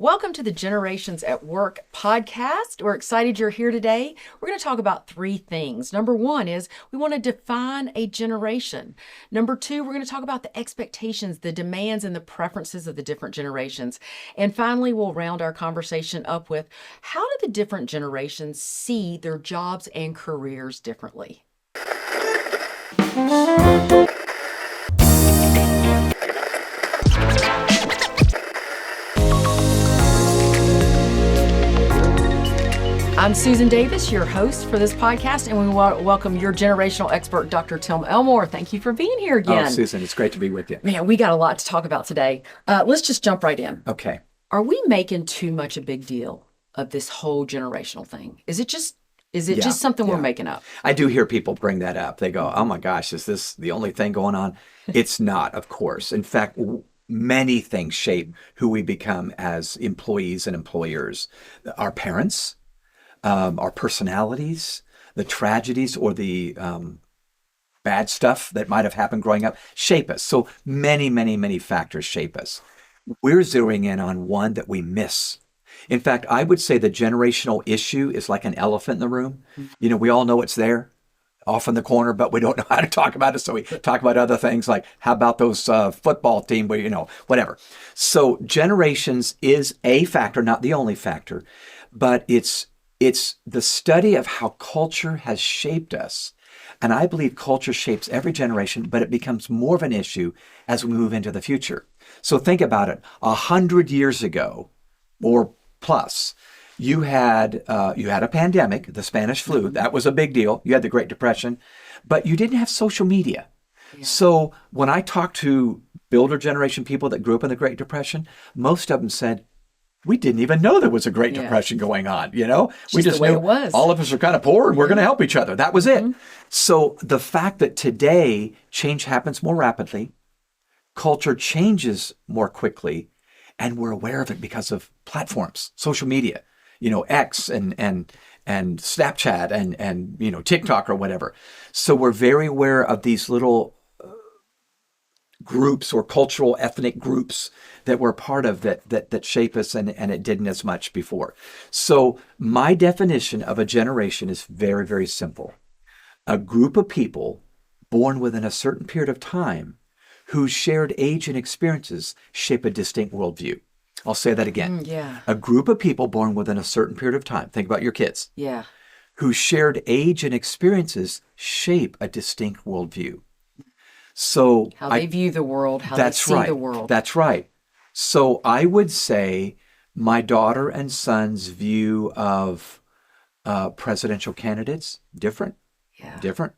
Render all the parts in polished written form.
Welcome to the Generations at Work podcast. We're excited you're here today. We're going to talk about three things. Number one is we want to define a generation. Number two, we're going to talk about the expectations, the demands, and the preferences of the different generations. And finally, we'll round our conversation up with how do the different generations see their jobs and careers differently? I'm Susan Davis, your host for this podcast, and we welcome your generational expert, Dr. Tim Elmore. Thank you for being here again. Oh, Susan, it's great to be with you. Man, we got a lot to talk about today. Let's just jump right in. Okay. Are we making too much a big deal of this whole generational thing? Is it just something we're making up? I do hear people bring that up. They go, oh my gosh, is this the only thing going on? It's not, of course. In fact, many things shape who we become as employees and employers. Our parents, our personalities, the tragedies or the bad stuff that might have happened growing up shape us. So many factors shape us. We're zeroing in on one that we miss. In fact, I would say the generational issue is like an elephant in the room. You know, we all know it's there off in the corner, but we don't know how to talk about it. So we talk about other things like, how about those football team where, whatever. So generations is a factor, not the only factor, but it's the study of how culture has shaped us. And I believe culture shapes every generation, but it becomes more of an issue as we move into the future. So think about it. 100 years ago or plus, you had a pandemic, the Spanish flu. That was a big deal. You had the Great Depression, but you didn't have social media. Yeah. So when I talk to builder generation people that grew up in the Great Depression, most of them said, we didn't even know there was a Great Depression going on, We just knew all of us are kind of poor and we're going to help each other. That was it. So the fact that today change happens more rapidly, culture changes more quickly, and we're aware of it because of platforms, social media, X and Snapchat and TikTok or whatever. So we're very aware of these little groups or cultural ethnic groups that we're part of that shape us and it didn't as much before. So my definition of a generation is very, very simple. A group of people born within a certain period of time whose shared age and experiences shape a distinct worldview. I'll say that again. A group of people born within a certain period of time. Think about your kids. Yeah. Whose shared age and experiences shape a distinct worldview. So how they view the world, how they see the world. That's right. So I would say my daughter and son's view of presidential candidates, different. Yeah. Different.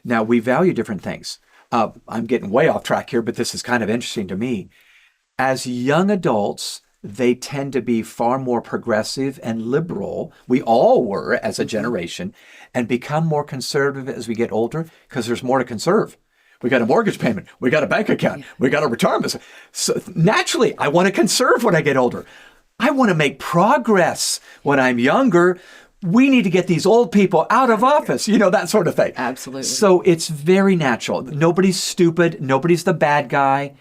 Now, we value different things. I'm getting way off track here, but this is kind of interesting to me. As young adults, they tend to be far more progressive and liberal. We all were as a generation, and become more conservative as we get older because there's more to conserve. We got a mortgage payment. We got a bank account. We got a retirement. So naturally, I want to conserve when I get older. I want to make progress when I'm younger. We need to get these old people out of office, that sort of thing. Absolutely. So it's very natural. Nobody's stupid. Nobody's the bad guy.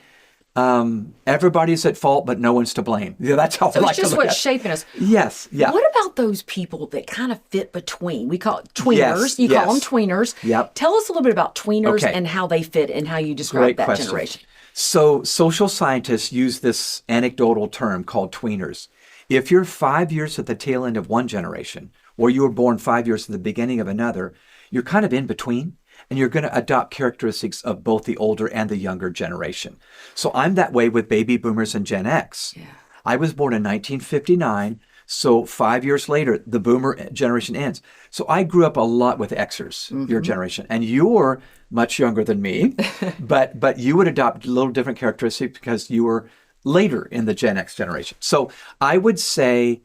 Everybody's at fault, but no one's to blame. That's how I like to look at it. It's just what's shaping us. Yes. Yeah. What about those people that kind of fit between? We call it tweeners. You call them tweeners. Yep. Tell us a little bit about tweeners and how they fit and how you describe that generation. So social scientists use this anecdotal term called tweeners. If you're 5 years at the tail end of one generation, or you were born 5 years at the beginning of another, you're kind of in between. And you're going to adopt characteristics of both the older and the younger generation. So I'm that way with baby boomers and Gen X. Yeah. I was born in 1959, so 5 years later, the boomer generation ends. So I grew up a lot with Xers, your generation. And you're much younger than me, but you would adopt a little different characteristics because you were later in the Gen X generation. So I would say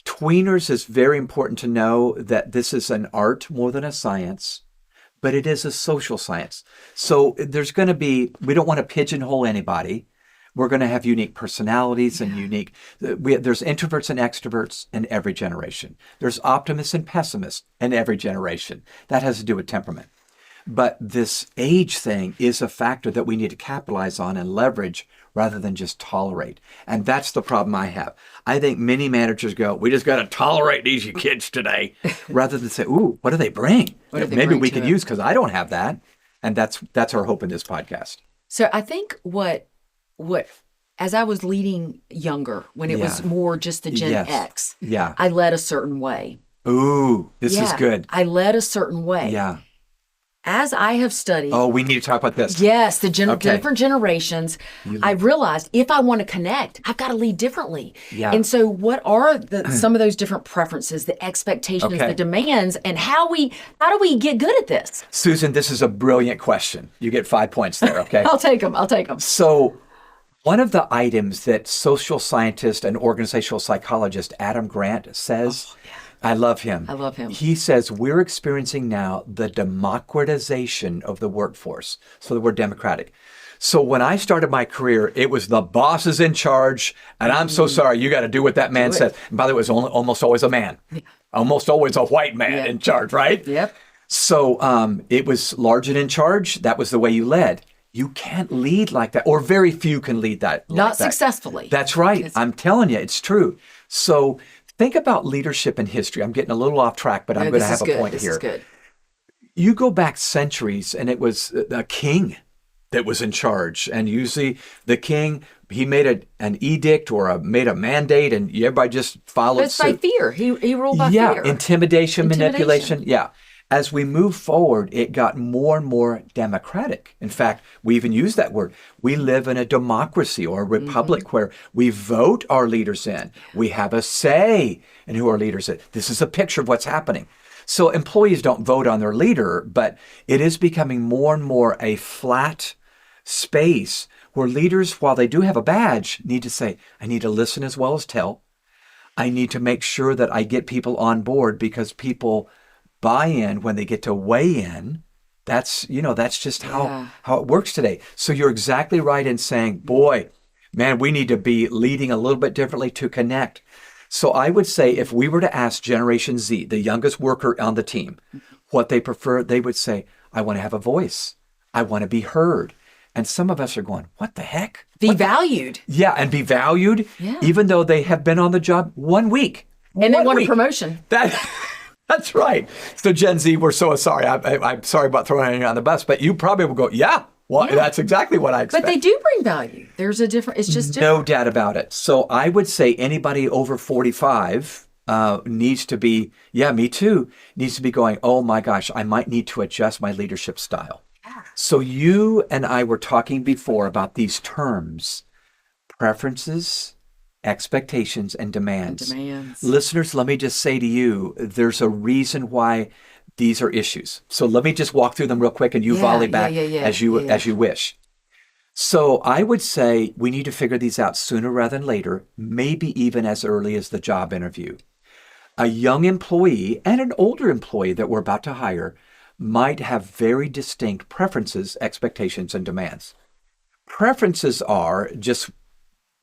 tweeners is very important to know that this is an art more than a science. But it is a social science. So there's going to be, we don't want to pigeonhole anybody. We're going to have unique personalities and there's introverts and extroverts in every generation. There's optimists and pessimists in every generation. That has to do with temperament. But this age thing is a factor that we need to capitalize on and leverage rather than just tolerate. And that's the problem I have. I think many managers go, we just got to tolerate these kids today, rather than say, ooh, what do they bring? What do they Maybe bring we to can it? use, because I don't have that. And that's our hope in this podcast. So I think what as I was leading younger, when it was more just the Gen Yes. X, Yeah. I led a certain way. Ooh, this is good. I led a certain way. Yeah. As I have studied, Oh, we need to talk about this. yes, the Okay. different generations, I realized if I want to connect, I've got to lead differently. Yeah. And so what are some of those different preferences, the expectations, Okay. the demands, and how do we get good at this? Susan, this is a brilliant question. You get 5 points there, okay? I'll take them. So one of the items that social scientist and organizational psychologist Adam Grant says, I love him. I love him. He says, we're experiencing now the democratization of the workforce. So the word democratic. So when I started my career, it was the boss is in charge, and I'm so sorry, you got to do what that man says. And by the way, it was almost always a man. Almost always a white man in charge, right? Yep. So it was large and in charge. That was the way you led. You can't lead like that, or very few can lead that. Not like that. successfully. That's right. I'm telling you, it's true. So think about leadership in history. I'm getting a little off track, but I'm going to have a point This here. is good. You go back centuries, and it was a king that was in charge. And usually the king, he made an edict or made a mandate, and everybody just followed It's by suit. fear. He ruled by Yeah, fear. intimidation, manipulation. Yeah. As we move forward, it got more and more democratic. In fact, we even use that word. We live in a democracy or a republic where we vote our leaders in. We have a say in who our leaders are. This is a picture of what's happening. So employees don't vote on their leader, but it is becoming more and more a flat space where leaders, while they do have a badge, need to say, I need to listen as well as tell. I need to make sure that I get people on board, because people buy in when they get to weigh in. That's just how it works today. So you're exactly right in saying, boy, man, we need to be leading a little bit differently to connect. So I would say if we were to ask Generation Z, the youngest worker on the team, what they prefer, they would say, I want to have a voice. I want to be heard. And some of us are going, what the heck? Be valued. Yeah, and be valued, Yeah. even though they have been on the job 1 week. And they 1 want a week. promotion. That's right. So Gen Z, we're so sorry. I'm sorry about throwing you on the bus, but you probably will go, that's exactly what I expect. But they do bring value. There's a different, it's just different. No doubt about it. So I would say anybody over 45 needs to be, me too, needs to be going, oh my gosh, I might need to adjust my leadership style. Yeah. So you and I were talking before about these terms, preferences, expectations, and demands. Listeners, let me just say to you, there's a reason why these are issues. So let me just walk through them real quick, and you volley back as you wish. So I would say we need to figure these out sooner rather than later, maybe even as early as the job interview. A young employee and an older employee that we're about to hire might have very distinct preferences, expectations, and demands. Preferences are just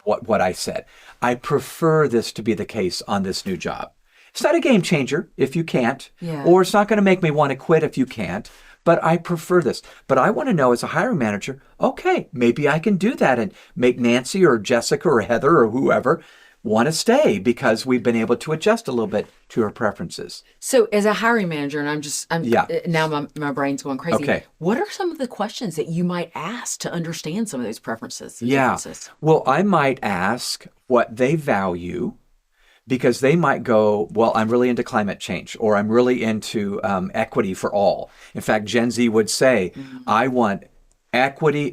what I said. I prefer this to be the case on this new job. It's not a game changer if you can't, or it's not going to make me want to quit if you can't, but I prefer this. But I want to know as a hiring manager, okay, maybe I can do that and make Nancy or Jessica or Heather or whoever want to stay because we've been able to adjust a little bit to her preferences. So as a hiring manager, and now my brain's going crazy. Okay. What are some of the questions that you might ask to understand some of those preferences? And Yeah. differences? Well, I might ask what they value, because they might go, well, I'm really into climate change, or I'm really into equity for all. In fact, Gen Z would say, I want equity,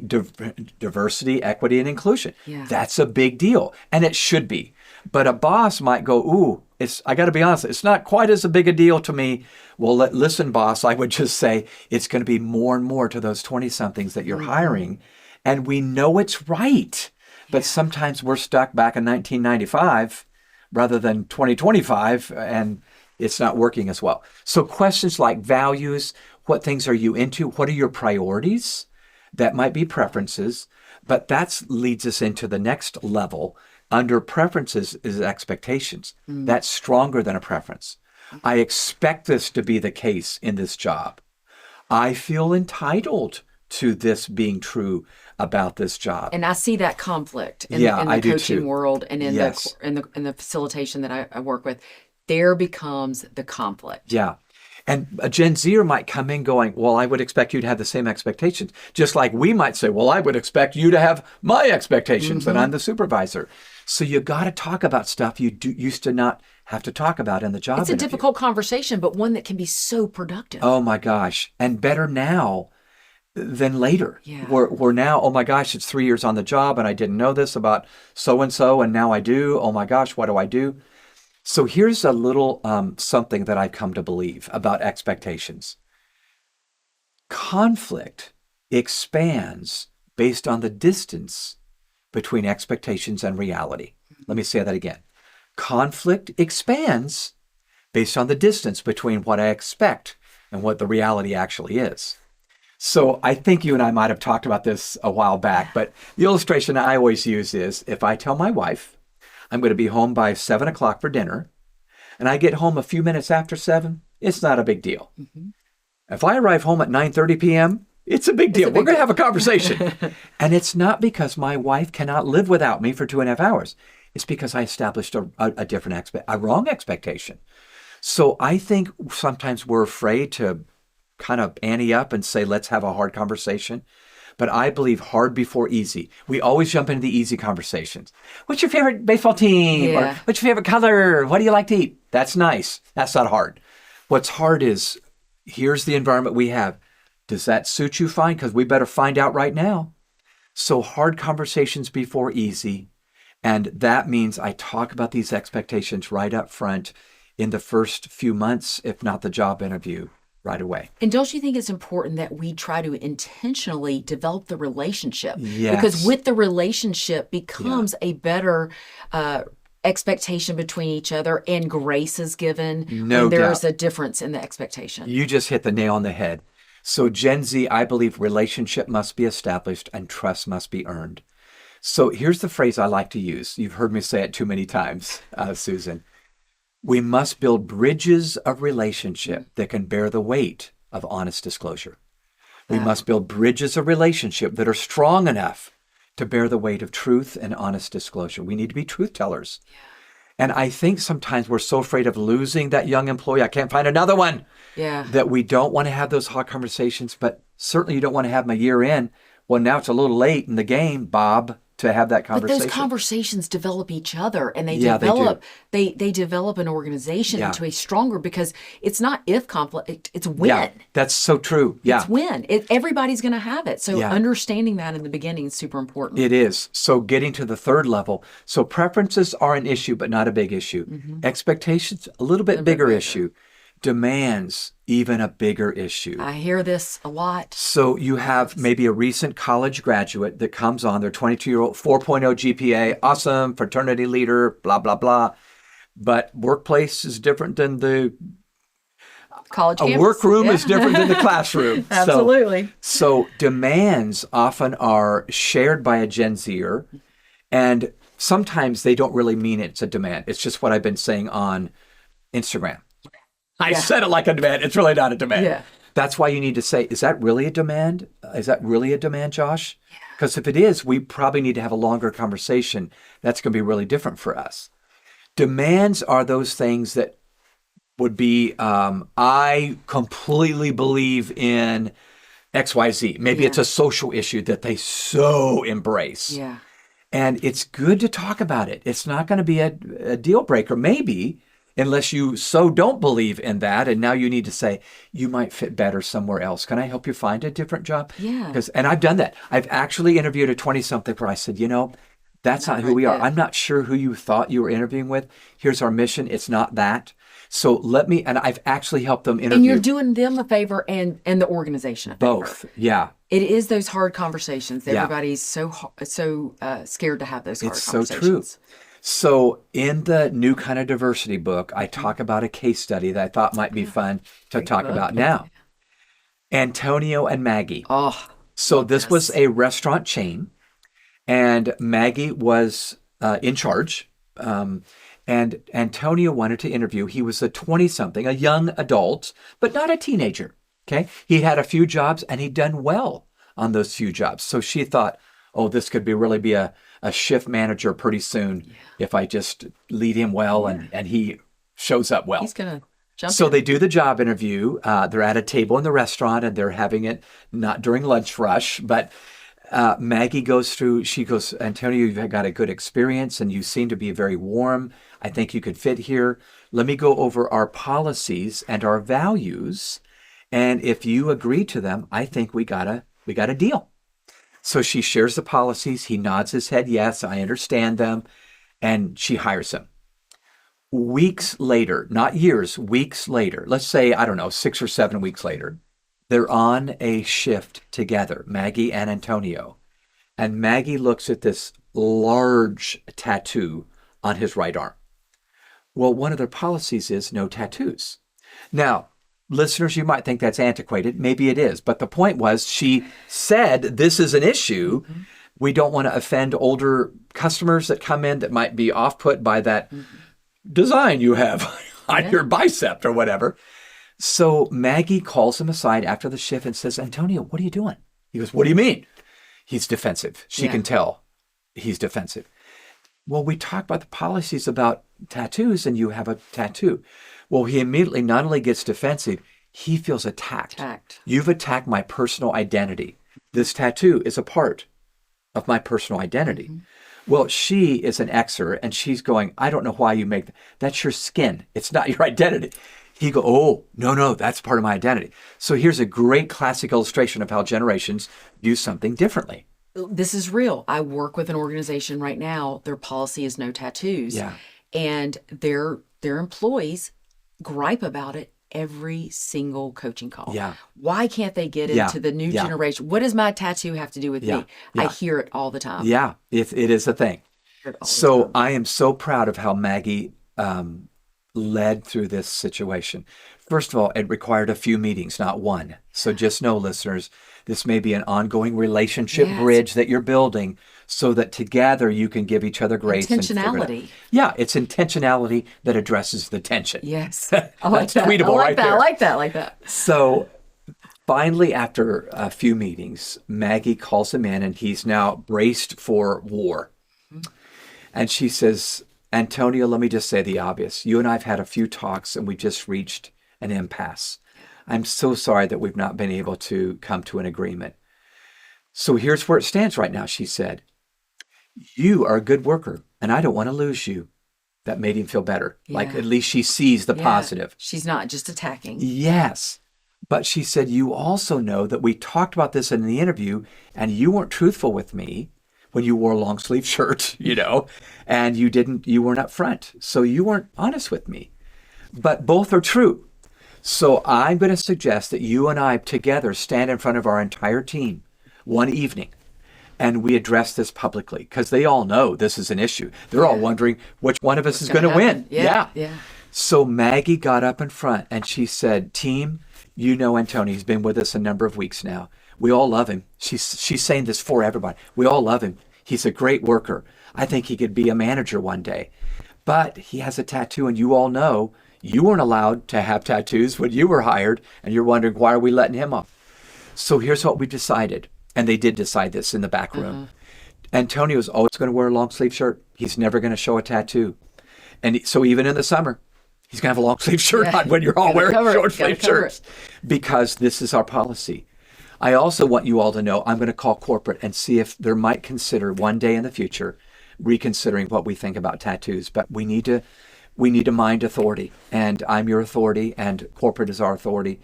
diversity, equity, and inclusion. Yeah. That's a big deal, and it should be. But a boss might go, ooh, I got to be honest, it's not quite as a big a deal to me. Well, listen, boss, I would just say it's going to be more and more to those 20-somethings that you're hiring, and we know it's right. But sometimes we're stuck back in 1995 rather than 2025, and it's not working as well. So questions like values, what things are you into? What are your priorities? That might be preferences, but that leads us into the next level. Under preferences is expectations. That's stronger than a preference. I expect this to be the case in this job. I feel entitled to this being true about this job. And I see that conflict Yeah, in the I do coaching too. world and in Yes. the facilitation that I work with. There becomes the conflict. Yeah. And a Gen Zer might come in going, well, I would expect you to have the same expectations. Just like we might say, well, I would expect you to have my expectations and I'm the supervisor. So you got to talk about stuff you used to not have to talk about in the job It's a interview. difficult conversation, but one that can be so productive. Oh my gosh. And better now than later. Yeah. We're now, oh my gosh, it's 3 years on the job and I didn't know this about so-and-so and now I do. Oh my gosh, what do I do? So here's a little something that I've come to believe about expectations. Conflict expands based on the distance between expectations and reality. Let me say that again. Conflict expands based on the distance between what I expect and what the reality actually is. So I think you and I might have talked about this a while back, but the illustration I always use is if I tell my wife I'm going to be home by 7 o'clock for dinner, and I get home a few minutes after 7, it's not a big deal. If I arrive home at 9:30 p.m., it's a big deal. We're going to have a conversation. And it's not because my wife cannot live without me for 2.5 hours. It's because I established a different a wrong expectation. So I think sometimes we're afraid to kind of ante up and say, let's have a hard conversation. But I believe hard before easy. We always jump into the easy conversations. What's your favorite baseball team? Yeah. Or what's your favorite color? What do you like to eat? That's nice. That's not hard. What's hard is, here's the environment we have. Does that suit you fine? Because we better find out right now. So hard conversations before easy. And that means I talk about these expectations right up front in the first few months, if not the job interview, right away. And don't you think it's important that we try to intentionally develop the relationship? Yes. Because with the relationship becomes a better expectation between each other, and grace is given No when there's doubt. a difference in the expectation. You just hit the nail on the head. So Gen Z, I believe relationship must be established and trust must be earned. So here's the phrase I like to use. You've heard me say it too many times, Susan. We must build bridges of relationship that can bear the weight of honest disclosure. We must build bridges of relationship that are strong enough to bear the weight of truth and honest disclosure. We need to be truth tellers. And I think sometimes we're so afraid of losing that young employee, I can't find another one, that we don't want to have those hard conversations, but certainly you don't want to have them a year in. Well, now it's a little late in the game, Bob, to have that But conversation. those conversations develop each other, and they Yeah, they do. they develop an organization Yeah. into a stronger, because it's not if conflict, it's when. Yeah, that's so true. Yeah. It's when. Everybody's going to have it. So Yeah. understanding that in the beginning is super important. It is. So getting to the third level. So preferences are an issue, but not a big issue. Expectations, a little bit bigger issue. Demands, even a bigger issue. I hear this a lot. So you have maybe a recent college graduate that comes on, they're 22-year-old, 4.0 GPA, awesome, fraternity leader, blah, blah, blah. But workplace is different than the College A campus. workroom Yeah. is different than the classroom. Absolutely. So demands often are shared by a Gen Zer, and sometimes they don't really mean it's a demand. It's just what I've been saying on Instagram. I said it like a demand. It's really not a demand. Yeah. That's why you need to say, is that really a demand? Is that really a demand, Josh? Because if it is, we probably need to have a longer conversation. That's going to be really different for us. Demands are those things that would be, I completely believe in XYZ. Maybe it's a social issue that they so embrace. Yeah. And it's good to talk about it. It's not going to be a deal breaker, maybe, unless you so don't believe in that. And now you need to say, you might fit better somewhere else. Can I help you find a different job? Yeah. And I've done that. I've actually interviewed a 20-something where I said, that's not who we are. I'm not sure who you thought you were interviewing with. Here's our mission. It's not that. So and I've actually helped them interview. And you're doing them a favor and the organization a favor. Both. Yeah. It is those hard conversations. Yeah. Everybody's so scared to have those hard It's so conversations. true. So in the New Kind of Diversity book, I talk about a case study that I thought might be fun to talk about now. Antonio and Maggie. Oh, So this was a restaurant chain, and Maggie was in charge. And Antonio wanted to interview. He was a 20-something, a young adult, but not a teenager. Okay. He had a few jobs and he'd done well on those few jobs. So she thought, oh, this could really be a shift manager pretty soon if I just lead him well and he shows up well. He's going to jump So in. they do the job interview. They're at a table in the restaurant and they're having it not during lunch rush, but Maggie goes through, she goes, Antonio, you've got a good experience and you seem to be very warm. I think you could fit here. Let me go over our policies and our values. And if you agree to them, I think we got a deal. So she shares the policies. He nods his head. Yes, I understand them. And she hires him. Weeks later, not years, weeks later, let's say, I don't know, 6 or 7 weeks later, they're on a shift together, Maggie and Antonio. And Maggie looks at this large tattoo on his right arm. Well, one of their policies is no tattoos. Now, listeners, you might think that's antiquated. Maybe it is. But the point was she said this is an issue. Mm-hmm. We don't want to offend older customers that come in that might be off-put by that design you have on your bicep or whatever. So Maggie calls him aside after the shift and says, Antonio, what are you doing? He goes, what do you mean? He's defensive. She can tell he's defensive. Well, we talked about the policies about tattoos and you have a tattoo. Well, he immediately not only gets defensive, he feels attacked. You've attacked my personal identity. This tattoo is a part of my personal identity. Mm-hmm. Well, she is an Xer and she's going, I don't know why you make that. That's your skin. It's not your identity. He go, oh, no, that's part of my identity. So here's a great classic illustration of how generations view something differently. This is real. I work with an organization right now. Their policy is no tattoos. Yeah. And their employees gripe about it every single coaching call. Yeah. Why can't they get into the new generation? What does my tattoo have to do with me? Yeah. I hear it all the time. Yeah, it is a thing. So I am so proud of how Maggie led through this situation. First of all, it required a few meetings, not one. So just know, listeners, this may be an ongoing relationship bridge that you're building so that together you can give each other grace. Intentionality. It's intentionality that addresses the tension. Yes. I like that. Tweetable right there. I like that. So finally, after a few meetings, Maggie calls him in and he's now braced for war. Mm-hmm. And she says, Antonio, let me just say the obvious. You and I have had a few talks and we just reached an impasse. I'm so sorry that we've not been able to come to an agreement. So here's where it stands right now, she said. You are a good worker and I don't want to lose you. That made him feel better. Yeah. Like at least she sees the positive. She's not just attacking. Yes. But she said, you also know that we talked about this in the interview and you weren't truthful with me when you wore a long sleeve shirt, and you weren't up front. So you weren't honest with me. But both are true. So I'm going to suggest that you and I together stand in front of our entire team one evening and we address this publicly because they all know this is an issue. They're all wondering which one of us is going to win. Yeah. So Maggie got up in front and she said, team, Antonio's been with us a number of weeks now. We all love him. She's saying this for everybody. We all love him. He's a great worker. I think he could be a manager one day. But he has a tattoo, and you all know you weren't allowed to have tattoos when you were hired, and you're wondering, why are we letting him off? So here's what we decided, and they did decide this in the back room. Antonio's always going to wear a long sleeve shirt. He's never going to show a tattoo. And so even in the summer, he's going to have a long sleeve shirt on when you're all wearing short sleeve shirts. Because this is our policy. I also want you all to know I'm going to call corporate and see if they might consider one day in the future reconsidering what we think about tattoos. But we need to mind authority, and I'm your authority, and corporate is our authority.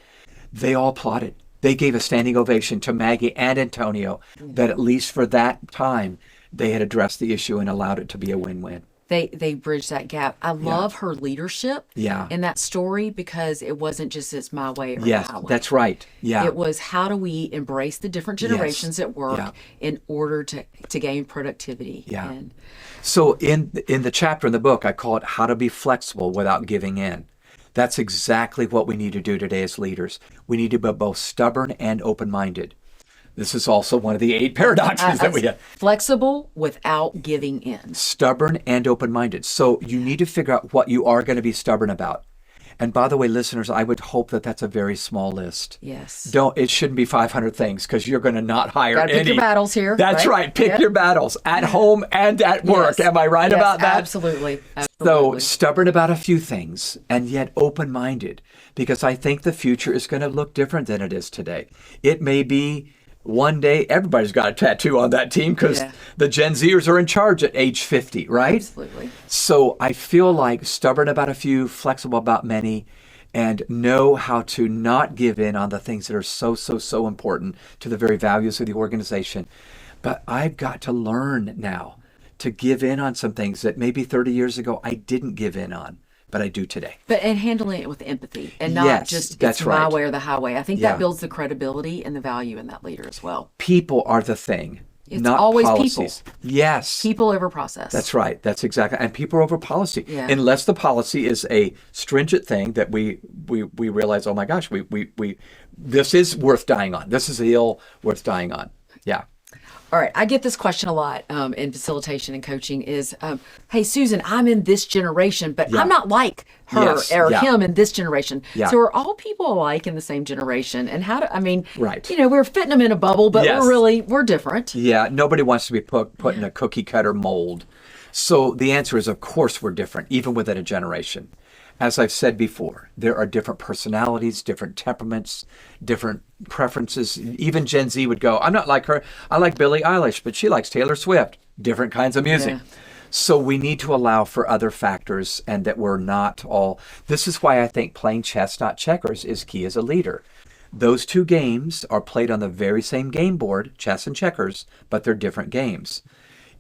They all applauded. They gave a standing ovation to Maggie and Antonio that at least for that time they had addressed the issue and allowed it to be a win-win. They bridged that gap. I love her leadership in that story because it wasn't just it's my way or yes, highway. That's right. Yeah. It was how do we embrace the different generations at work in order to gain productivity. Yeah. And so in the chapter in the book, I call it How to Be Flexible Without Giving In. That's exactly what we need to do today as leaders. We need to be both stubborn and open-minded. This is also one of the 8 paradoxes that we have. Flexible without giving in. Stubborn and open-minded. So you need to figure out what you are going to be stubborn about. And by the way, listeners, I would hope that that's a very small list. Yes. It shouldn't be 500 things, because you're going to not hire Gotta any. pick your battles here. That's right. Pick Yep. your battles at home and at work. Yes. Am I right Yes, about that? Absolutely. So Absolutely. stubborn about a few things, and yet open-minded, because I think the future is going to look different than it is today. It may be one day everybody's got a tattoo on that team, because Yeah. the Gen Zers are in charge at age 50, right? Absolutely. So I feel like stubborn about a few, flexible about many, and know how to not give in on the things that are so important to the very values of the organization. But I've got to learn now to give in on some things that maybe 30 years ago I didn't give in on, but I do today. And handling it with empathy, and not Yes, just that's it's my right. way or the highway. I think Yeah. that builds the credibility and the value in that leader as well. People are the thing, It's not always policies. Yes. People over process. That's right. That's exactly. And people are over policy. Yeah. Unless the policy is a stringent thing that we realize, oh my gosh, we this is worth dying on. This is a hill worth dying on. Yeah. All right, I get this question a lot in facilitation and coaching is, hey, Susan, I'm in this generation, but Yeah. I'm not like her Yes, or yeah. him in this generation. Yeah. So are all people alike in the same generation? And Right. we're fitting them in a bubble, but Yes. we're different. Yeah. Nobody wants to be put in a cookie cutter mold. So the answer is, of course, we're different, even within a generation. As I've said before, there are different personalities, different temperaments, different preferences. Even Gen Z would go, I'm not like her. I like Billie Eilish, but she likes Taylor Swift. Different kinds of music. Yeah. So we need to allow for other factors, and that we're not all. This is why I think playing chess, not checkers, is key as a leader. Those two games are played on the very same game board, chess and checkers, but they're different games.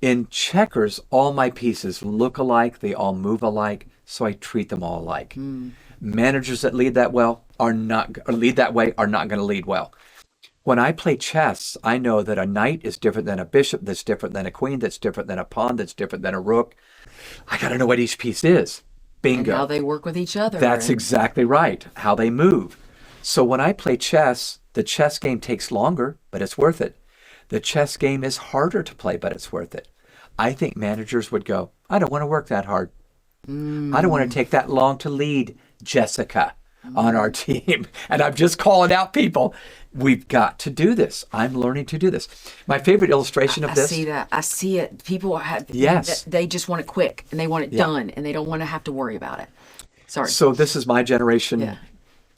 In checkers, all my pieces look alike, they all move alike, so I treat them all alike. Managers that lead that way are not going to lead well. When I play chess, I know that a knight is different than a bishop, that's different than a queen, that's different than a pawn, that's different than a rook. I got to know what each piece is. Bingo. And how they work with each other. That's and- exactly right, how they move. So when I play chess, the chess game takes longer, but it's worth it. The chess game is harder to play, but it's worth it. I think managers would go, I don't want to work that hard. I don't want to take that long to lead Jessica on our team. And I'm just calling out people. We've got to do this. I'm learning to do this. My favorite illustration of I this. see that. I see it. People have, Yes. they just want it quick and they want it Yeah. done and they don't want to have to worry about it. Sorry. So this is my generation Yeah.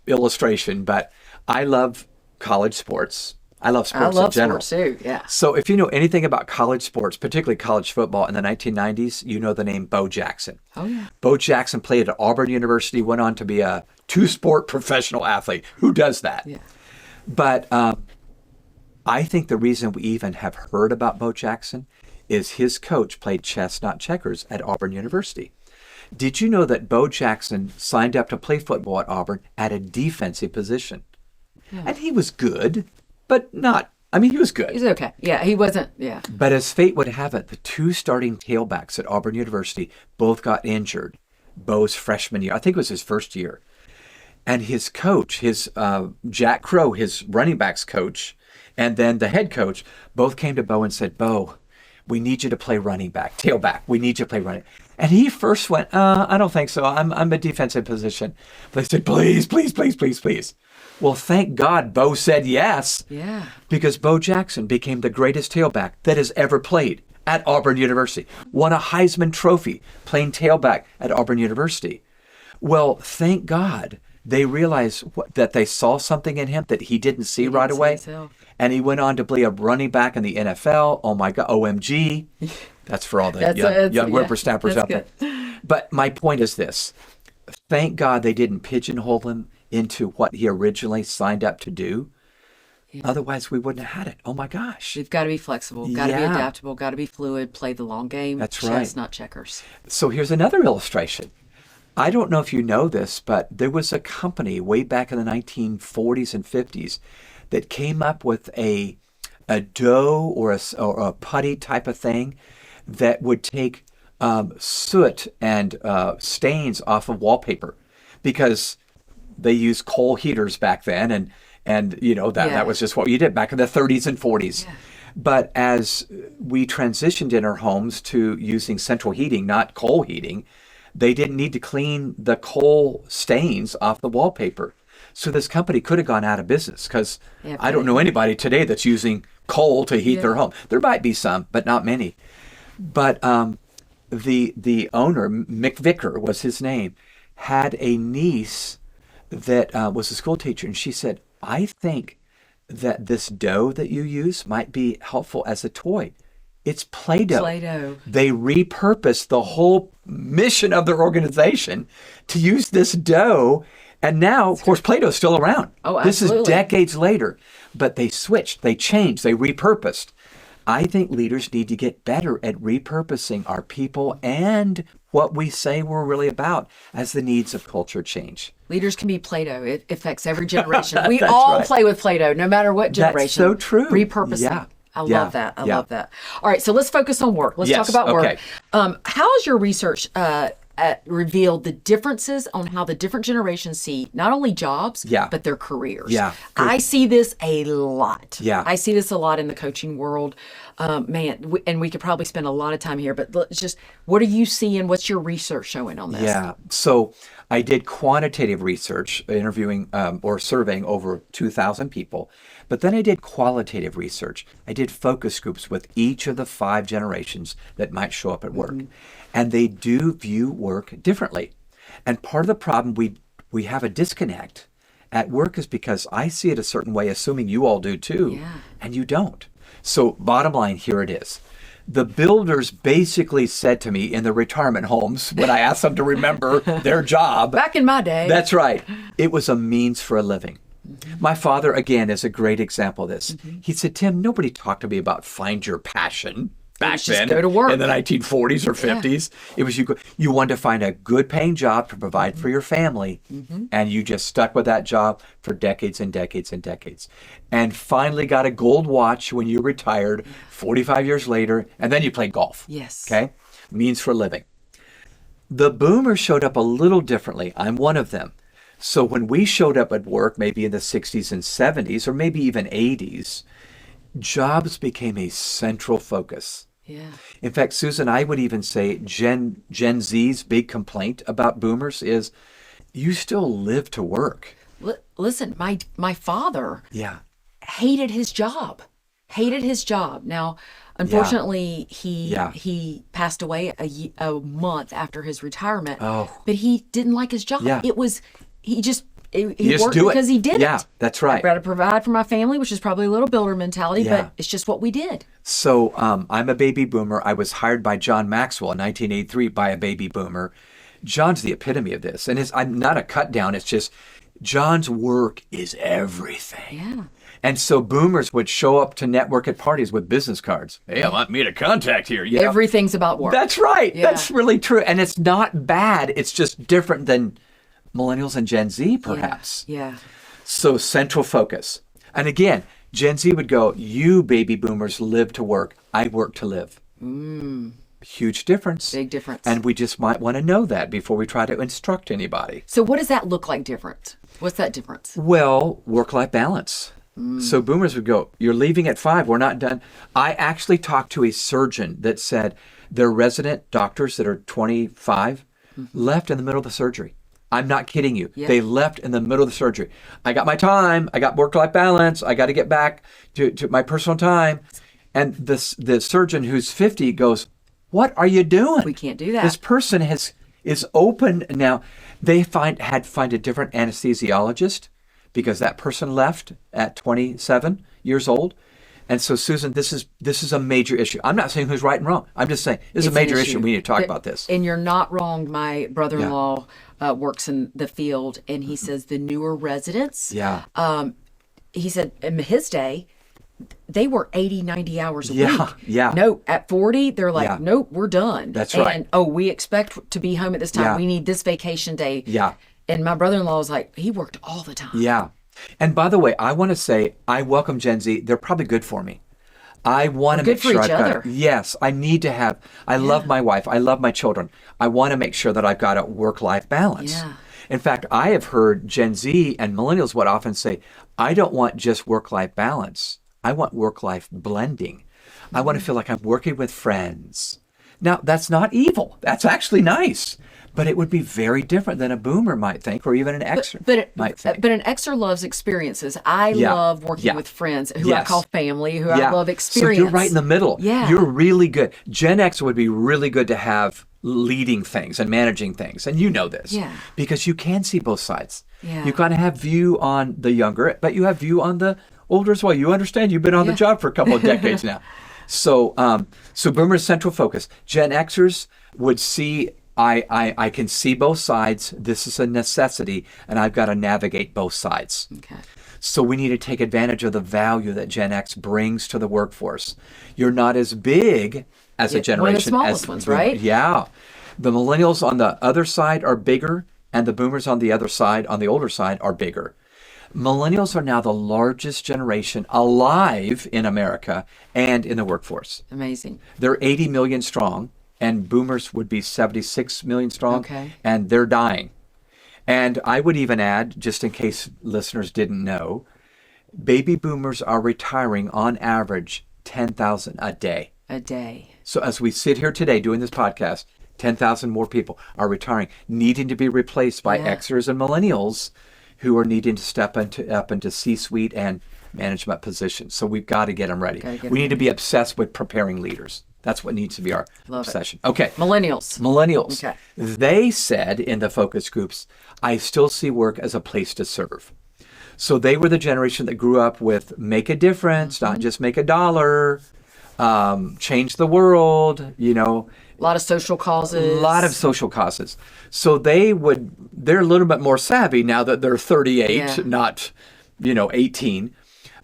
illustration, but I love college sports. I love I sports love in general. sports too. Yeah. So if you know anything about college sports, particularly college football in the 1990s, you know the name Bo Jackson. Oh, yeah. Bo Jackson played at Auburn University, went on to be a two-sport professional athlete. Who does that? Yeah. But I think the reason we even have heard about Bo Jackson is his coach played chess, not checkers, at Auburn University. Did you know that Bo Jackson signed up to play football at Auburn at a defensive position? And he was good, but not, he was good. He's okay. Yeah. He wasn't. Yeah. But as fate would have it, the two starting tailbacks at Auburn University both got injured Bo's freshman year. I think it was his first year. And his coach, his Jack Crow, his running backs coach, and then the head coach, both came to Bo and said, Bo, we need you to play running back, tailback. We need you to play running. And he first went, I don't think so. I'm a defensive position. But they said, please, please, please, please, please. Well, thank God Bo said yes. Yeah. Because Bo Jackson became the greatest tailback that has ever played at Auburn University. Won a Heisman Trophy playing tailback at Auburn University. Well, thank God they realized that they saw something in him that he didn't see right didn't see away. himself. And he went on to be a running back in the NFL. Oh my God, OMG. That's for all the young whippersnappers that's out there. But my point is this. Thank God they didn't pigeonhole him into what he originally signed up to do. Yeah. Otherwise, we wouldn't have had it. Oh my gosh. You've got to be flexible, got to be Yeah. adaptable, got to be fluid, play the long game. That's chess, right. not checkers. So here's another illustration. I don't know if you know this, but there was a company way back in the 1940s and 50s that came up with a dough or a putty type of thing that would take soot and stains off of wallpaper, because they used coal heaters back then, and you know that was just what you did back in the 30s and 40s. Yeah. But as we transitioned in our homes to using central heating, not coal heating, They didn't need to clean the coal stains off the wallpaper. So this company could have gone out of business because Yeah, I don't know anybody today that's using coal to heat their home. There might be some, but not many. But the owner, Mick Vicker was his name, had a niece that was a school teacher, and she said, I think that this dough that you use might be helpful as a toy. It's Play-Doh. Play-Doh. They repurposed the whole mission of their organization to use this dough. And now, of course, Play-Doh's still around. Oh, this absolutely. is decades later. But they switched, they changed, they repurposed. I think leaders need to get better at repurposing our people and what we say we're really about as the needs of culture change. Leaders can be Play-Doh. It affects every generation. We That's all right. play with Play-Doh, no matter what generation. That's so true. Repurposing. Yeah. I Yeah. love that. I Yeah. love that. All right, so let's focus on work. Let's Yes, talk about work. okay. How has your research revealed the differences on how the different generations see not only jobs, Yeah. but their careers? Yeah. I see this a lot. Yeah. I see this a lot in the coaching world. And we could probably spend a lot of time here, but let's just, what are you seeing? What's your research showing on this? Yeah. So I did quantitative research, interviewing or surveying over 2,000 people. But then I did qualitative research. I did focus groups with each of the 5 generations that might show up at work. And they do view work differently. And part of the problem we have a disconnect at work is because I see it a certain way, assuming you all do too, and you don't. So bottom line, here it is. The builders basically said to me in the retirement homes when I asked them to remember their job. Back in my day. That's right. It was a means for a living. My father, again, is a great example of this. He said, Tim, nobody talked to me about find your passion back was just then go to work. in the 1940s or 50s. It was you wanted to find a good paying job to provide for your family, and you just stuck with that job for decades and decades and decades. And finally got a gold watch when you retired 45 years later, and then you played golf. Yes. Okay? Means for a living. The boomers showed up a little differently. I'm one of them. So when we showed up at work, maybe in the 60s and 70s, or maybe even 80s, jobs became a central focus. Yeah. In fact, Susan, I would even say Gen Z's big complaint about boomers is you still live to work. Listen, my father Yeah. hated his job. Now, unfortunately, he passed away a month after his retirement. Oh. But he didn't like his job. Yeah. It was he just just worked do it. because he did Yeah, it. that's right. I've got to provide for my family, which is probably a little builder mentality, Yeah. but it's just what we did. So I'm a baby boomer. I was hired by John Maxwell in 1983 by a baby boomer. John's the epitome of this. And I'm not a cut down. It's just John's work is everything. Yeah. And so boomers would show up to network at parties with business cards. Hey, I want me to contact here. You know? Everything's about work. That's right. Yeah. That's really true. And it's not bad. It's just different than millennials and Gen Z, perhaps. Yeah. So central focus. And again, Gen Z would go, you baby boomers live to work. I work to live. Huge difference. Big difference. And we just might want to know that before we try to instruct anybody. So what does that look like different? What's that difference? Well, work-life balance. So boomers would go, you're leaving at 5, we're not done. I actually talked to a surgeon that said their resident doctors that are 25 left in the middle of the surgery. I'm not kidding you. Yeah. They left in the middle of the surgery. I got my time. I got work-life balance. I got to get back to my personal time. And the surgeon who's 50 goes, what are you doing? We can't do that. This person is open now. They find a different anesthesiologist because that person left at 27 years old. And so, Susan, this is a major issue. I'm not saying who's right and wrong. I'm just saying this is a It's an major issue. We need to talk about this. And you're not wrong. My brother-in-law works in the field, and he says the newer residents, Yeah. he said in his day, they were 80, 90 hours a Yeah, week. yeah. No, at 40, they're like, Yeah. nope, we're done. That's right. And, we expect to be home at this time. Yeah. We need this vacation day. Yeah. And my brother-in-law was like, he worked all the time. Yeah. And by the way, I want to say I welcome Gen Z. They're probably good for me. I want to Good make for sure each I've got other. yes, I need to have. I love my wife. I love my children. I want to make sure that I've got a work-life balance. Yeah. In fact, I have heard Gen Z and millennials would often say, I don't want just work-life balance. I want work-life blending. I want to feel like I'm working with friends. Now, that's not evil. That's actually nice. But it would be very different than a boomer might think, or even an Xer might think. But an Xer loves experiences. I Yeah. love working Yeah. with friends who I Yes. call family, who I love experience. So you're right in the middle. Yeah. You're really good. Gen X would be really good to have leading things and managing things. And you know this. Yeah. Because you can see both sides. Yeah. You kind of have view on the younger, but you have view on the older as well. You understand you've been on the job for a couple of decades now. So boomers central focus. Gen Xers would see I can see both sides. This is a necessity, and I've got to navigate both sides. Okay. So we need to take advantage of the value that Gen X brings to the workforce. You're not as big as a generation. One of the smallest as ones, right? Yeah. The millennials on the other side are bigger, and the boomers on the other side, on the older side, are bigger. Millennials are now the largest generation alive in America and in the workforce. Amazing. They're 80 million strong, and boomers would be 76 million strong, Okay. and they're dying. And I would even add, just in case listeners didn't know, baby boomers are retiring on average 10,000 a day. A day. So as we sit here today doing this podcast, 10,000 more people are retiring, needing to be replaced by Yeah. Xers and millennials who are needing to step up into C-suite and management positions. So we've got to get them ready. Gotta get 'em We need to be obsessed with preparing leaders. That's what needs to be our Love it. obsession. Okay. Millennials. Millennials. Okay. They said in the focus groups, I still see work as a place to serve. So they were the generation that grew up with make a difference, not just make a dollar, change the world, A lot of social causes. a lot of social causes. So they're a little bit more savvy now that they're 38, Yeah. not, 18,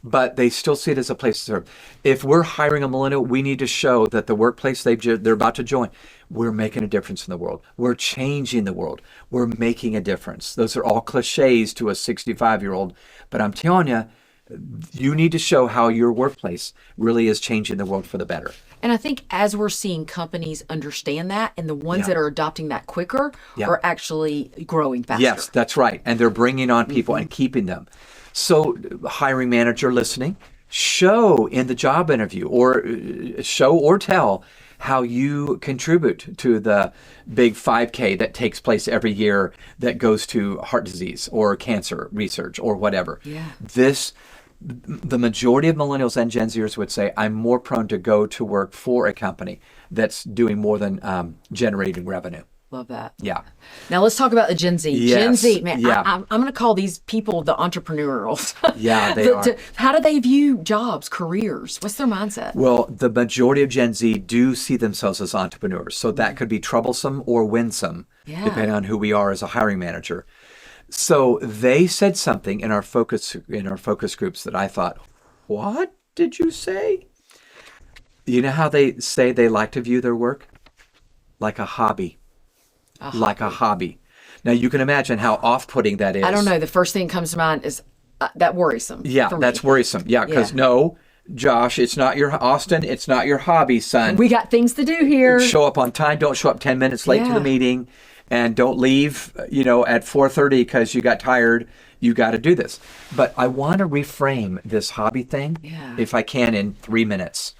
but they still see it as a place to serve. If we're hiring a millennial, we need to show that the workplace they're about to join, we're making a difference in the world. We're changing the world. We're making a difference. Those are all cliches to a 65-year-old, but I'm telling you, you need to show how your workplace really is changing the world for the better. And I think as we're seeing companies understand that, and the ones Yeah. that are adopting that quicker Yeah. are actually growing faster. Yes, that's right. And they're bringing on people and keeping them. So, hiring manager listening, show in the job interview or show or tell how you contribute to the big 5K that takes place every year that goes to heart disease or cancer research or whatever. Yeah. The majority of millennials and Gen Zers would say, I'm more prone to go to work for a company that's doing more than generating revenue. Love that. Yeah. Now let's talk about the Gen Z. Yes. Gen Z, man, Yeah. I'm going to call these people the entrepreneurials. Yeah, they are. How do they view jobs, careers? What's their mindset? Well, the majority of Gen Z do see themselves as entrepreneurs. So that could be troublesome or winsome, Yeah. depending on who we are as a hiring manager. So they said something in our focus groups that I thought, what did you say? You know how they say they like to view their work? Like a hobby. Like a hobby. Now you can imagine how off-putting that is. I don't know. The first thing that comes to mind is that worrisome. Yeah, for that's me. worrisome. Yeah, because Yeah. no, Josh, it's not Austin, it's not your hobby, son. We got things to do here. Show up on time. Don't show up 10 minutes late to Yeah. the meeting, and don't leave, at 4:30 because you got tired. You got to do this. But I want to reframe this hobby thing, Yeah. if I can, in 3 minutes.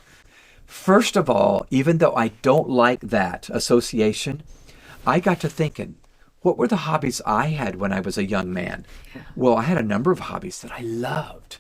First of all, even though I don't like that association, I got to thinking, what were the hobbies I had when I was a young man? Yeah. Well, I had a number of hobbies that I loved.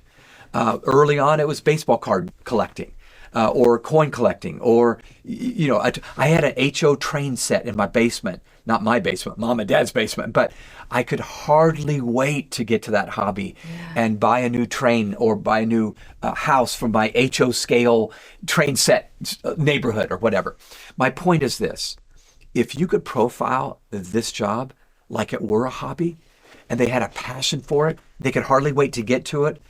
Early on, it was baseball card collecting. Or coin collecting, or, I had an HO train set in my basement, not my basement, mom and dad's basement, but I could hardly wait to get to that hobby and buy a new train or buy a new house from my HO scale train set neighborhood or whatever. My point is this: if you could profile this job like it were a hobby and they had a passion for it, they could hardly wait to get to it,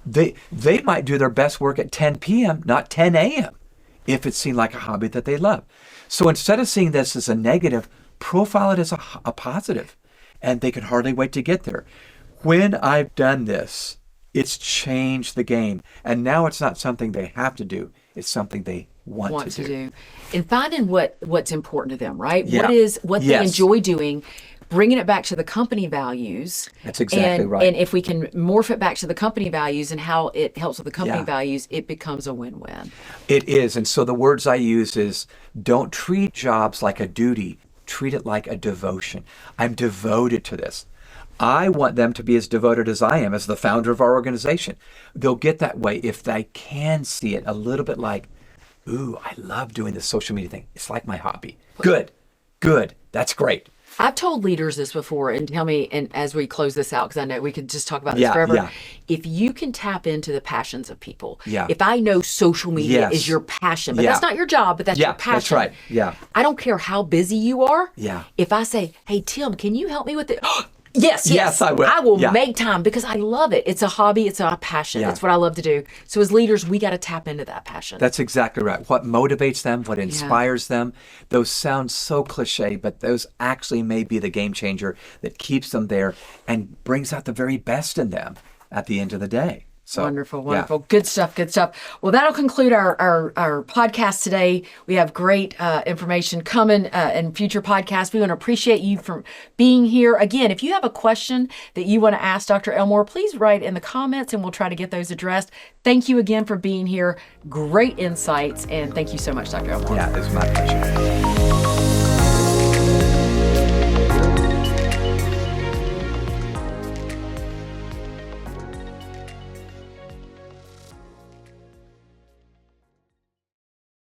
they might do their best work at 10 p.m., not 10 a.m., if it seemed like a hobby that they love. So instead of seeing this as a negative, profile it as a positive, and they can hardly wait to get there. When I've done this, it's changed the game. And now it's not something they have to do. It's something they want to do. And finding what's important to them, right? Yeah. What they Yes. enjoy doing, bringing it back to the company values. That's exactly right. And if we can morph it back to the company values and how it helps with the company Yeah. values, it becomes a win-win. It is. And so the words I use is, don't treat jobs like a duty. treat it like a devotion. I'm devoted to this. I want them to be as devoted as I am as the founder of our organization. They'll get that way if they can see it a little bit like, ooh, I love doing this social media thing. It's like my hobby. Good. That's great. I've told leaders this before, and tell me, and as we close this out, because I know we could just talk about this forever. Yeah. If you can tap into the passions of people, Yeah. if I know social media Yes. is your passion, but Yeah. that's not your job, but that's your passion. That's right. Yeah. I don't care how busy you are. Yeah. If I say, hey, Tim, can you help me with it? Yes, I will. I will Yeah. make time because I love it. It's a hobby. It's a passion. Yeah. It's what I love to do. So as leaders, we got to tap into that passion. That's exactly right. What motivates them, what inspires them, those sound so cliche, but those actually may be the game changer that keeps them there and brings out the very best in them at the end of the day. So, Wonderful. yeah. Good stuff. Well, that'll conclude our podcast today. We have great information coming in future podcasts. We want to appreciate you for being here. Again, if you have a question that you want to ask Dr. Elmore, please write in the comments and we'll try to get those addressed. Thank you again for being here. Great insights. And thank you so much, Dr. Elmore. Yeah, it's my pleasure.